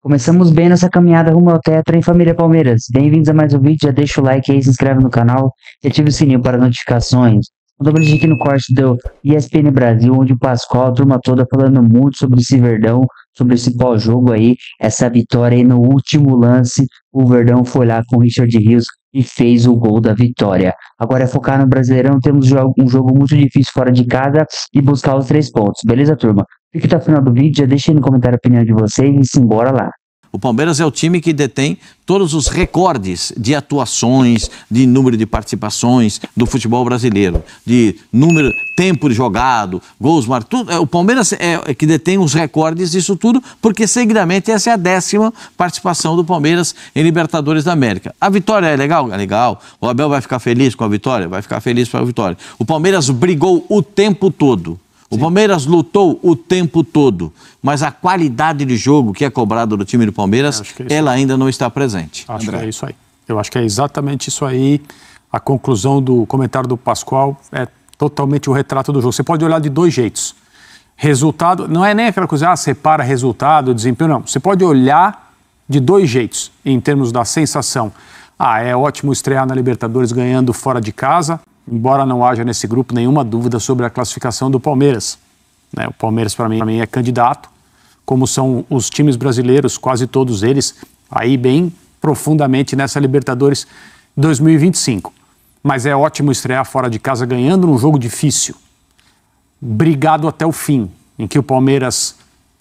Começamos bem nossa caminhada rumo ao tetra em Família Palmeiras. Bem-vindos a mais um vídeo, já deixa o like aí, se inscreve no canal e ativa o sininho para notificações. Vamos aqui no corte do ESPN Brasil, onde o Pascoal, a turma toda falando muito sobre esse Verdão, sobre esse pós-jogo aí, essa vitória aí no último lance. O Verdão foi lá com o Richard Rios e fez o gol da vitória. Agora é focar no Brasileirão, temos um jogo muito difícil fora de casa e buscar os 3 pontos. Beleza, turma? Fique até o final do vídeo, já deixa aí no comentário a opinião de vocês e simbora lá. O Palmeiras é o time que detém todos os recordes de atuações, de número de participações do futebol brasileiro, de número, tempo jogado, gols marcados. O Palmeiras é que detém os recordes disso tudo, porque seguidamente essa é a 10ª participação do Palmeiras em Libertadores da América. A vitória é legal? É legal. O Abel vai ficar feliz com a vitória? Vai ficar feliz com a vitória. O Palmeiras brigou o tempo todo. O Palmeiras lutou o tempo todo, mas a qualidade de jogo que é cobrado do time do Palmeiras, ela ainda não está presente. Acho que é isso aí. Eu acho que é exatamente isso aí. A conclusão do comentário do Pascoal é totalmente o retrato do jogo. Você pode olhar de 2 jeitos. Resultado, não é nem aquela coisa, separa resultado, desempenho, não. Você pode olhar de 2 jeitos, em termos da sensação. É ótimo estrear na Libertadores ganhando fora de casa, embora não haja nesse grupo nenhuma dúvida sobre a classificação do Palmeiras. O Palmeiras, para mim, é candidato, como são os times brasileiros, quase todos eles, aí bem profundamente nessa Libertadores 2025. Mas é ótimo estrear fora de casa ganhando num jogo difícil, brigado até o fim, em que o Palmeiras,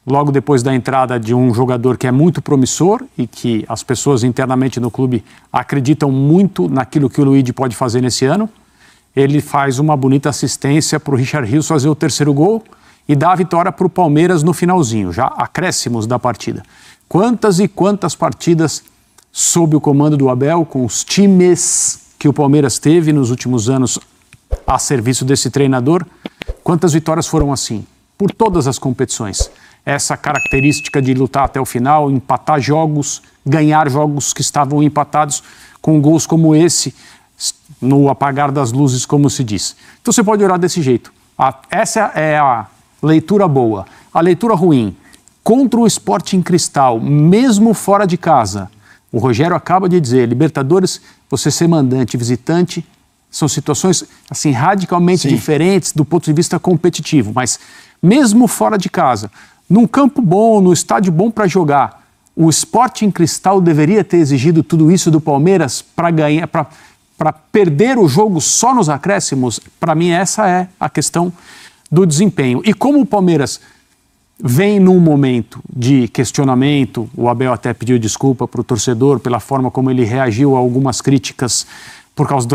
logo depois da entrada de um jogador que é muito promissor e que as pessoas internamente no clube acreditam muito naquilo que o Luigi pode fazer nesse ano, ele faz uma bonita assistência para o Richard Rios fazer o 3º gol e dá a vitória para o Palmeiras no finalzinho, já acréscimos da partida. Quantas e quantas partidas sob o comando do Abel, com os times que o Palmeiras teve nos últimos anos a serviço desse treinador, quantas vitórias foram assim? Por todas as competições. Essa característica de lutar até o final, empatar jogos, ganhar jogos que estavam empatados com gols como esse, no apagar das luzes, como se diz. Então você pode olhar desse jeito. Essa é a leitura boa. A leitura ruim, contra o Sporting Cristal, mesmo fora de casa, o Rogério acaba de dizer, Libertadores, você ser mandante e visitante, são situações assim, radicalmente diferentes do ponto de vista competitivo, mas mesmo fora de casa, num campo bom, no estádio bom para jogar, o Sporting Cristal deveria ter exigido tudo isso do Palmeiras para ganhar, para perder o jogo só nos acréscimos. Para mim essa é a questão do desempenho. E como o Palmeiras vem num momento de questionamento, o Abel até pediu desculpa para o torcedor pela forma como ele reagiu a algumas críticas por causa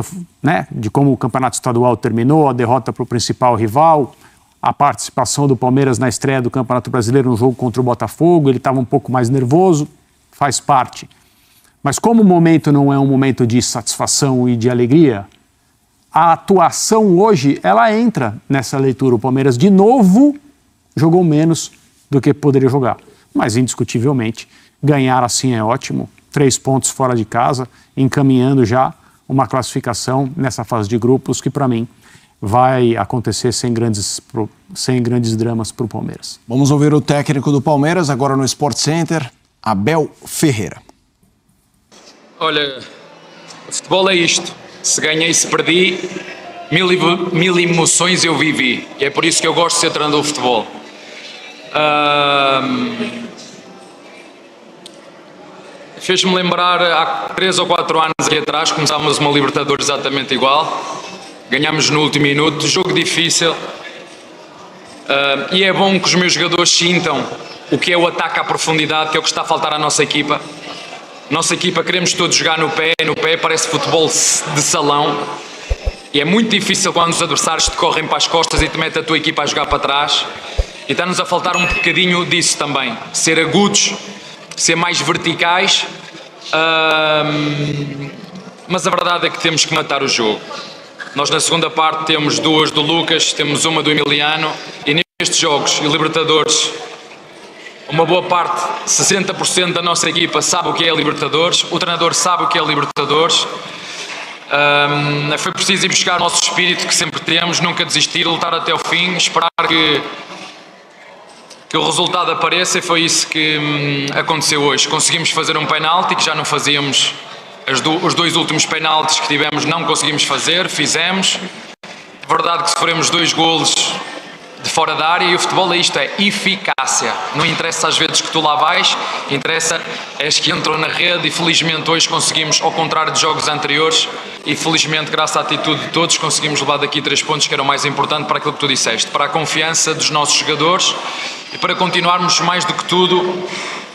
de como o campeonato estadual terminou, a derrota para o principal rival, a participação do Palmeiras na estreia do Campeonato Brasileiro no jogo contra o Botafogo, ele estava um pouco mais nervoso, faz parte. Mas como o momento não é um momento de satisfação e de alegria, a atuação hoje, ela entra nessa leitura. O Palmeiras, de novo, jogou menos do que poderia jogar. Mas, indiscutivelmente, ganhar assim é ótimo. 3 pontos fora de casa, encaminhando já uma classificação nessa fase de grupos que, para mim, vai acontecer sem grandes dramas para o Palmeiras. Vamos ouvir o técnico do Palmeiras, agora no Sport Center, Abel Ferreira. Olha, o futebol é isto. Se ganhei, se perdi, mil emoções eu vivi. E é por isso que eu gosto de ser treinador de futebol. Fez-me lembrar, há 3 ou 4 anos aqui atrás, começámos uma Libertadores exatamente igual. Ganhámos no último minuto, jogo difícil. E é bom que os meus jogadores sintam o que é o ataque à profundidade, que é o que está a faltar à nossa equipa. Nossa equipa queremos todos jogar no pé, parece futebol de salão. E é muito difícil quando os adversários te correm para as costas e te metem a tua equipa a jogar para trás. E está-nos a faltar um bocadinho disso também. Ser agudos, ser mais verticais. Mas a verdade é que temos que matar o jogo. Nós na segunda parte temos 2 do Lucas, temos uma do Emiliano. E nestes jogos e Libertadores, uma boa parte, 60% da nossa equipa sabe o que é Libertadores, o treinador sabe o que é Libertadores. Foi preciso ir buscar o nosso espírito que sempre temos, nunca desistir, lutar até o fim, esperar que que o resultado apareça, e foi isso que aconteceu hoje. Conseguimos fazer um penalti que já não fazíamos, os 2 últimos penaltis que tivemos não conseguimos fazer, fizemos. Verdade que sofremos 2 golos de fora da área, e o futebol é isto, é eficácia. Não interessa às vezes que tu lá vais, interessa és que entram na rede, e felizmente hoje conseguimos, ao contrário de jogos anteriores, e felizmente graças à atitude de todos conseguimos levar daqui 3 pontos, que era o mais importante para aquilo que tu disseste, para a confiança dos nossos jogadores e para continuarmos mais do que tudo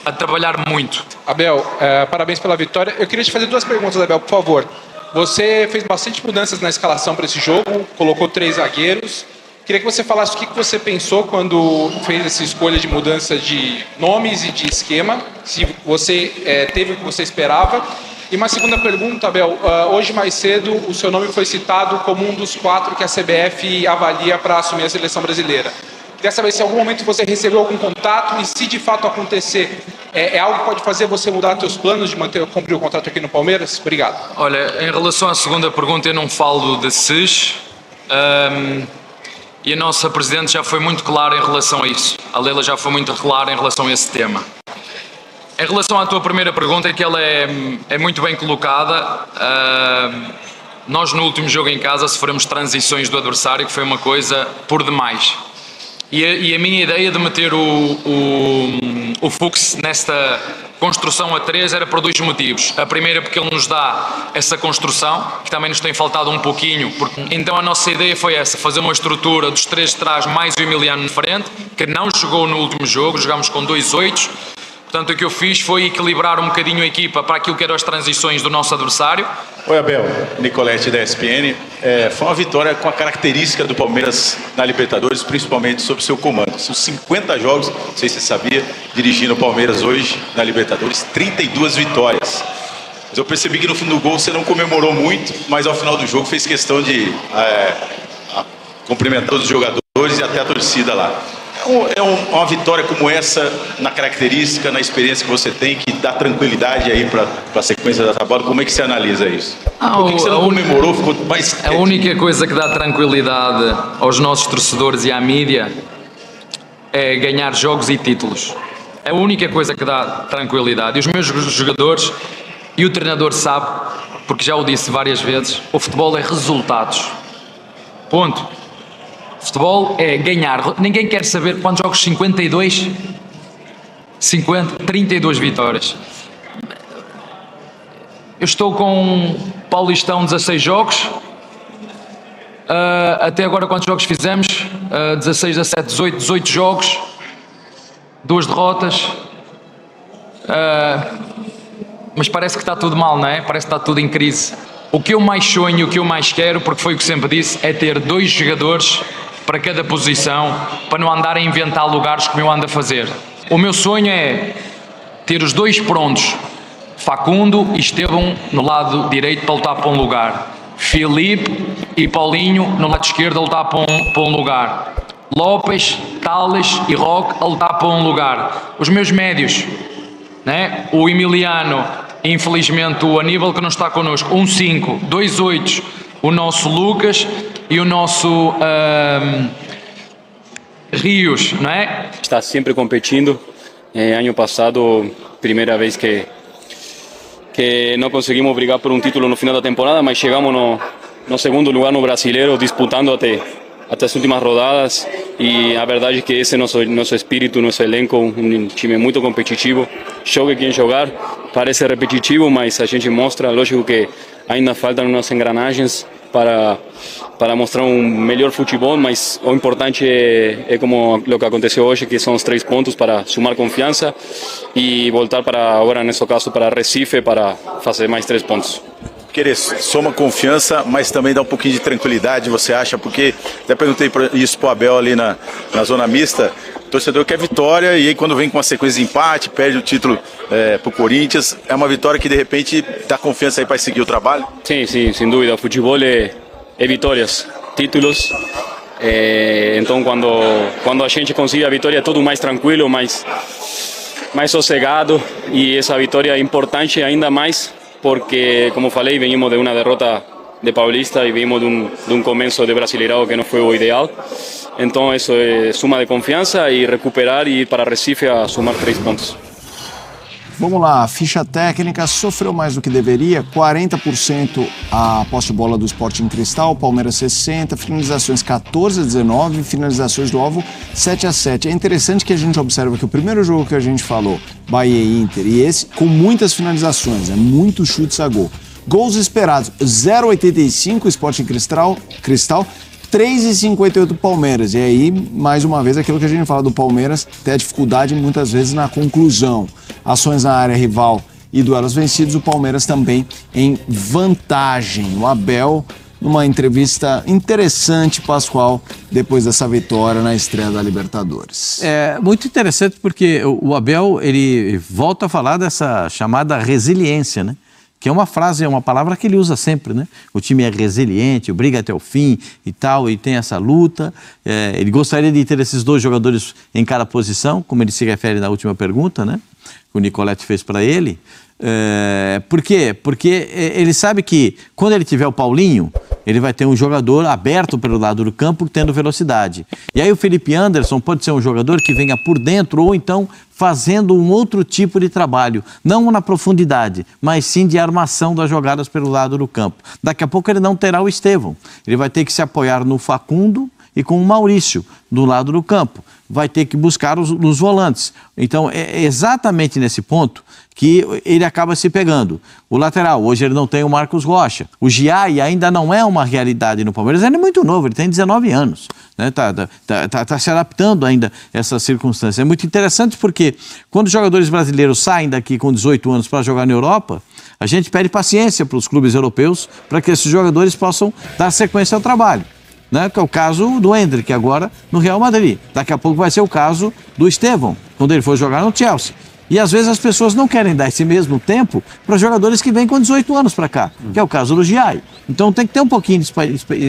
a trabalhar muito. Abel, parabéns pela vitória. Eu queria te fazer 2 perguntas, Abel, por favor. Você fez bastante mudanças na escalação para esse jogo, colocou 3 zagueiros. Queria que você falasse o que você pensou quando fez essa escolha de mudança de nomes e de esquema, se você teve o que você esperava. E uma segunda pergunta, Abel, hoje mais cedo o seu nome foi citado como um dos 4 que a CBF avalia para assumir a seleção brasileira. Queria saber se em algum momento você recebeu algum contato, e se de fato acontecer, é algo que pode fazer você mudar seus planos de cumprir o contrato aqui no Palmeiras? Obrigado. Olha, em relação à segunda pergunta, eu não falo de SES. E a nossa Presidente já foi muito clara em relação a isso. A Leila já foi muito clara em relação a esse tema. Em relação à tua primeira pergunta, é que ela é muito bem colocada. Nós no último jogo em casa sofremos transições do adversário, que foi uma coisa por demais. E a minha ideia de meter o Fux nesta construção a 3 era por 2 motivos. A primeira, porque ele nos dá essa construção, que também nos tem faltado um pouquinho. Então a nossa ideia foi essa, fazer uma estrutura dos 3 de trás mais o Emiliano na frente, que não jogou no último jogo, jogámos com 2 8. Portanto, o que eu fiz foi equilibrar um bocadinho a equipa para aquilo que eram as transições do nosso adversário. Oi, Abel, Nicolete da ESPN. Foi uma vitória com a característica do Palmeiras na Libertadores, principalmente sob seu comando. São 50 jogos, não sei se você sabia, dirigindo o Palmeiras hoje na Libertadores, 32 vitórias. Mas eu percebi que no fim do gol você não comemorou muito, mas ao final do jogo fez questão de cumprimentar os jogadores e até a torcida lá. É uma vitória como essa, na característica, na experiência que você tem, que dá tranquilidade aí para a sequência da tabela. Como é que você analisa isso? Por que você não comemorou? Ficou mais... A única coisa que dá tranquilidade aos nossos torcedores e à mídia é ganhar jogos e títulos. É a única coisa que dá tranquilidade. E os meus jogadores e o treinador sabe, porque já o disse várias vezes, o futebol é resultados. Ponto. Futebol é ganhar. Ninguém quer saber quantos jogos. 52? 32 vitórias. Eu estou com Paulistão 16 jogos. Até agora quantos jogos fizemos? 16, 17, 18 jogos. 2 derrotas. Mas parece que está tudo mal, não é? Parece que está tudo em crise. O que eu mais sonho, o que eu mais quero, porque foi o que sempre disse, é ter 2 jogadores para cada posição, para não andar a inventar lugares como eu ando a fazer. O meu sonho é ter os 2 prontos, Facundo e Estevão no lado direito para lutar para um lugar, Filipe e Paulinho no lado esquerdo a lutar para um lugar, Lopes, Tales e Roque a lutar para um lugar. Os meus médios, né? O Emiliano, infelizmente o Aníbal que não está connosco, 5, 2 8, o nosso Lucas e o nosso Rios, não é? Está sempre competindo. Ano passado, primeira vez que não conseguimos brigar por um título no final da temporada, mas chegamos no segundo lugar no Brasileiro, disputando até as últimas rodadas. E a verdade é que esse é nosso espírito, nosso elenco, um time muito competitivo. Jogue quem jogar, parece repetitivo, mas a gente mostra, lógico que ainda faltam umas engrenagens para mostrar um melhor futebol, mas o importante é como o que aconteceu hoje, que são os 3 pontos para sumar confiança e voltar para, agora nesse caso, para Recife, para fazer mais 3 pontos. Querer soma confiança, mas também dá um pouquinho de tranquilidade, você acha? Porque até perguntei isso pro Abel ali na zona mista, o torcedor quer vitória e aí quando vem com uma sequência de empate, perde o título pro Corinthians, é uma vitória que de repente dá confiança aí para seguir o trabalho? Sim, sem dúvida, o futebol é vitórias, títulos, então quando a gente consegue a vitória é tudo mais tranquilo, mais sossegado, e essa vitória é importante ainda mais porque, como falei, venimos de uma derrota de Paulista y vimos de un comienzo de Brasileirao que no fue lo ideal. Entonces eso es suma de confiança y recuperar y ir para Recife a sumar 3 pontos. Vamos lá, ficha técnica, sofreu mais do que deveria, 40% a posse de bola do Sporting Cristal, Palmeiras 60%, finalizações 14-19, finalizações do alvo 7-7. É interessante que a gente observa que o primeiro jogo que a gente falou, Bahia e Inter, e esse com muitas finalizações, muitos chutes a gol. Gols esperados, 0,85 Sporting Cristal, 3,58 Palmeiras. E aí, mais uma vez, aquilo que a gente fala do Palmeiras, tem a dificuldade muitas vezes na conclusão. Ações na área rival e duelos vencidos, o Palmeiras também em vantagem. O Abel, numa entrevista interessante, Pascoal, depois dessa vitória na estreia da Libertadores. É muito interessante porque o Abel, ele volta a falar dessa chamada resiliência, né? Que é uma frase, é uma palavra que ele usa sempre, né? O time é resiliente, briga até o fim e tal, e tem essa luta. Ele gostaria de ter esses 2 jogadores em cada posição, como ele se refere na última pergunta, né? Que o Nicoletti fez para ele. Por quê? Porque ele sabe que quando ele tiver o Paulinho, ele vai ter um jogador aberto pelo lado do campo, tendo velocidade. E aí o Felipe Anderson pode ser um jogador que venha por dentro ou então fazendo um outro tipo de trabalho, não na profundidade, mas sim de armação das jogadas pelo lado do campo. Daqui a pouco ele não terá o Estevão, ele vai ter que se apoiar no Facundo e com o Maurício do lado do campo. Vai ter que buscar os volantes. Então é exatamente nesse ponto que ele acaba se pegando. O lateral, hoje ele não tem o Marcos Rocha. O Giai ainda não é uma realidade no Palmeiras, ele é muito novo, ele tem 19 anos. Né? Tá se adaptando ainda a essa circunstância. É muito interessante porque quando os jogadores brasileiros saem daqui com 18 anos para jogar na Europa, a gente pede paciência para os clubes europeus para que esses jogadores possam dar sequência ao trabalho. Né? Que é o caso do Endrick agora no Real Madrid. Daqui a pouco vai ser o caso do Estevão, quando ele for jogar no Chelsea. E às vezes as pessoas não querem dar esse mesmo tempo para jogadores que vêm com 18 anos para cá, que é o caso do Giai. Então tem que ter um pouquinho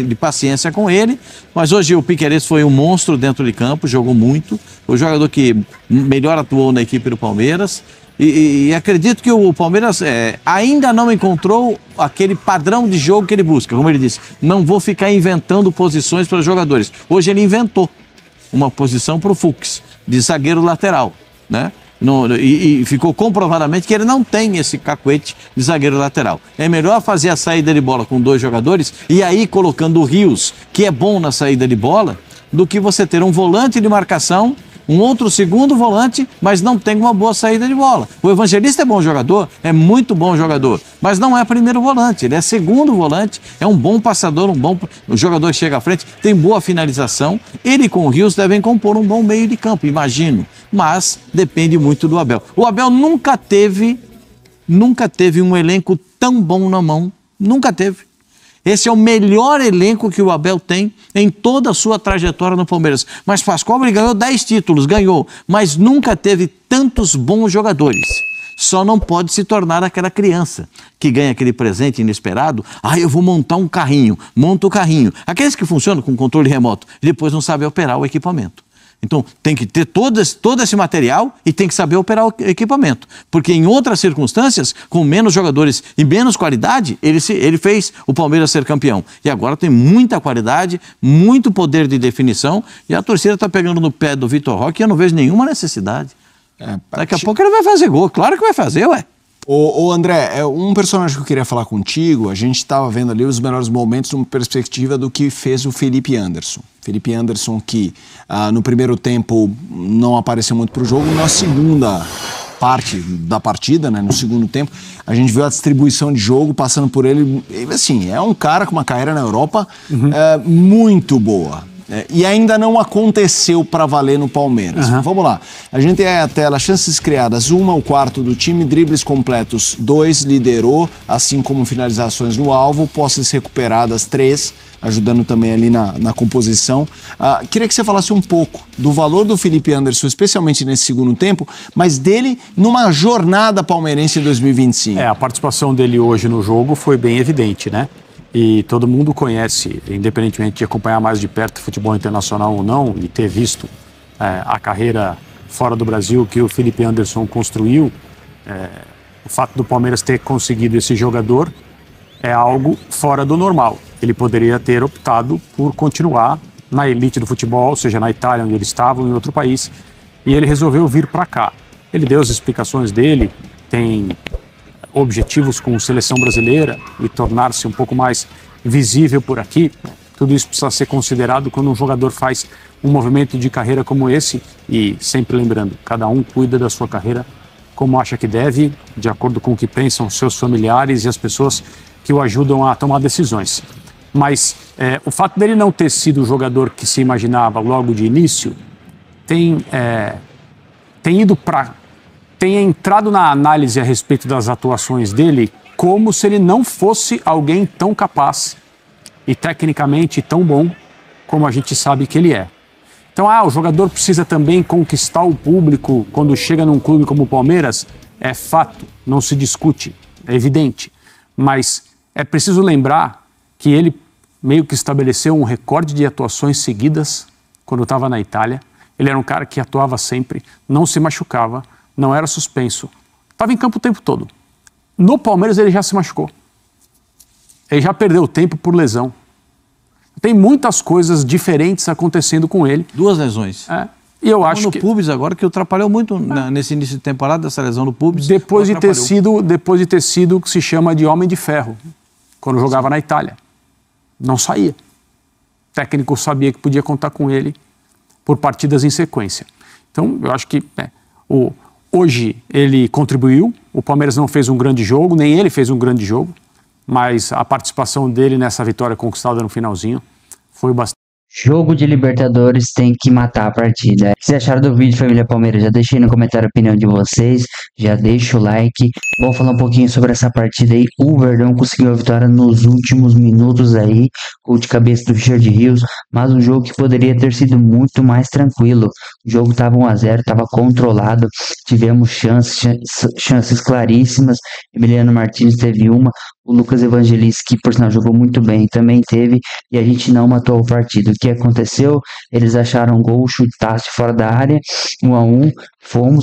de paciência com ele, mas hoje o Piquerez foi um monstro dentro de campo, jogou muito, o jogador que melhor atuou na equipe do Palmeiras. E acredito que o Palmeiras ainda não encontrou aquele padrão de jogo que ele busca. Como ele disse, não vou ficar inventando posições para os jogadores. Hoje ele inventou uma posição para o Fux, de zagueiro lateral, né? E ficou comprovadamente que ele não tem esse cacuete de zagueiro lateral. É melhor fazer a saída de bola com 2 jogadores e aí colocando o Rios, que é bom na saída de bola, do que você ter um volante de marcação, um outro segundo volante, mas não tem uma boa saída de bola. O Evangelista é bom jogador, é muito bom jogador, mas não é primeiro volante, ele é segundo volante, é um bom passador, o jogador chega à frente, tem boa finalização. Ele com o Rios devem compor um bom meio de campo, imagino, mas depende muito do Abel. O Abel nunca teve um elenco tão bom na mão, nunca teve. Esse é o melhor elenco que o Abel tem em toda a sua trajetória no Palmeiras. Mas Pascoal, ele ganhou 10 títulos, ganhou, mas nunca teve tantos bons jogadores. Só não pode se tornar aquela criança que ganha aquele presente inesperado. Eu vou montar um carrinho, monta o carrinho. Aqueles que funcionam com controle remoto e depois não sabem operar o equipamento. Então, tem que ter todo esse material e tem que saber operar o equipamento. Porque em outras circunstâncias, com menos jogadores e menos qualidade, ele fez o Palmeiras ser campeão. E agora tem muita qualidade, muito poder de definição e a torcida está pegando no pé do Vitor Roque e eu não vejo nenhuma necessidade. Daqui a pouco ele vai fazer gol, claro que vai fazer, ué. Ô André, um personagem que eu queria falar contigo, a gente estava vendo ali os melhores momentos numa perspectiva do que fez o Felipe Anderson. Felipe Anderson que no primeiro tempo não apareceu muito para o jogo, na segunda parte da partida, né, no segundo tempo, a gente viu a distribuição de jogo passando por ele. Assim, é um cara com uma carreira na Europa muito boa. E ainda não aconteceu para valer no Palmeiras. Vamos lá. A gente tem aí a tela, chances criadas, 1, o quarto do time, dribles completos, 2, liderou, assim como finalizações no alvo, posses recuperadas, 3, ajudando também ali na composição. Queria que você falasse um pouco do valor do Felipe Anderson, especialmente nesse segundo tempo, mas dele numa jornada palmeirense em 2025. A participação dele hoje no jogo foi bem evidente, né? E todo mundo conhece, independentemente de acompanhar mais de perto futebol internacional ou não, e ter visto a carreira fora do Brasil que o Felipe Anderson construiu, o fato do Palmeiras ter conseguido esse jogador é algo fora do normal. Ele poderia ter optado por continuar na elite do futebol, seja na Itália, onde ele estava, ou em outro país, e ele resolveu vir para cá. Ele deu as explicações dele, tem objetivos com a seleção brasileira e tornar-se um pouco mais visível por aqui. Tudo isso precisa ser considerado quando um jogador faz um movimento de carreira como esse, e sempre lembrando, cada um cuida da sua carreira como acha que deve, de acordo com o que pensam seus familiares e as pessoas que o ajudam a tomar decisões. Mas o fato dele não ter sido o jogador que se imaginava logo de início tem entrado na análise a respeito das atuações dele como se ele não fosse alguém tão capaz e tecnicamente tão bom como a gente sabe que ele é. Então, o jogador precisa também conquistar o público quando chega num clube como o Palmeiras. É fato, não se discute, é evidente. Mas é preciso lembrar que ele meio que estabeleceu um recorde de atuações seguidas quando estava na Itália. Ele era um cara que atuava sempre, não se machucava, não era suspenso. Estava em campo o tempo todo. No Palmeiras ele já se machucou. Ele já perdeu tempo por lesão. Tem muitas coisas diferentes acontecendo com ele. 2 lesões. E eu acho no Pubis agora, que atrapalhou muito nesse início de temporada, dessa lesão no Pubis. Depois de ter sido o que se chama de homem de ferro, quando jogava na Itália. Não saía. O técnico sabia que podia contar com ele por partidas em sequência. Então, eu acho que hoje ele contribuiu. O Palmeiras não fez um grande jogo, nem ele fez um grande jogo. Mas a participação dele nessa vitória conquistada no finalzinho foi bastante. Jogo de Libertadores tem que matar a partida. O que vocês acharam do vídeo, família Palmeiras? Já deixei no comentário a opinião de vocês, já deixa o like. Vamos falar um pouquinho sobre essa partida aí. O Verdão conseguiu a vitória nos últimos minutos aí, gol de cabeça do Richard Rios, mas um jogo que poderia ter sido muito mais tranquilo. O jogo estava 1-0, estava controlado, tivemos chances claríssimas. Emiliano Martins teve uma, o Lucas Evangelista, que por sinal jogou muito bem, também teve, e a gente não matou a partida. O que aconteceu? Eles acharam gol, chutaço fora da área, 1-1,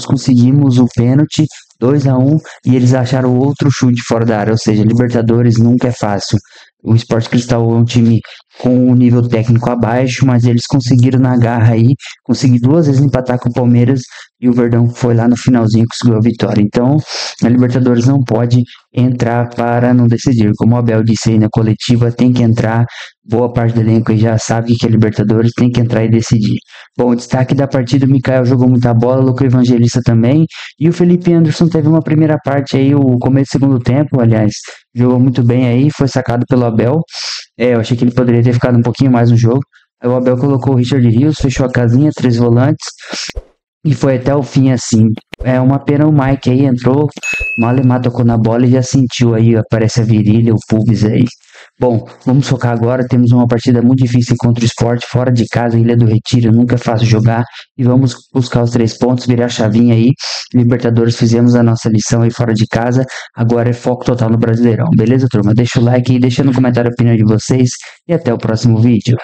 conseguimos o pênalti, 2-1, e eles acharam outro chute fora da área. Ou seja, Libertadores nunca é fácil. O Sport Cristal é um time com um nível técnico abaixo, mas eles conseguiram na garra aí, conseguir 2 vezes empatar com o Palmeiras, e o Verdão foi lá no finalzinho e conseguiu a vitória. Então, a Libertadores não pode entrar para não decidir. Como o Abel disse aí na coletiva, tem que entrar. Boa parte do elenco aí já sabe que a Libertadores tem que entrar e decidir. Bom, o destaque da partida, o Mikael jogou muita bola, o Lucas Evangelista também, e o Felipe Anderson teve uma primeira parte aí, o começo do segundo tempo, aliás, jogou muito bem aí, foi sacado pelo Abel. Eu achei que ele poderia ter ficado um pouquinho mais no jogo. Aí o Abel colocou o Richard Rios, fechou a casinha, 3 volantes, e foi até o fim assim. É uma pena o Mike aí entrou, Malemar tocou na bola e já sentiu aí, aparece a virilha, o pubis aí. Bom, vamos focar agora, temos uma partida muito difícil contra o Sport, fora de casa, Ilha do Retiro, nunca é fácil jogar, e vamos buscar os 3 pontos, virar a chavinha aí. Libertadores, fizemos a nossa lição aí fora de casa, agora é foco total no Brasileirão, beleza, turma? Deixa o like aí, deixa no comentário a opinião de vocês, e até o próximo vídeo.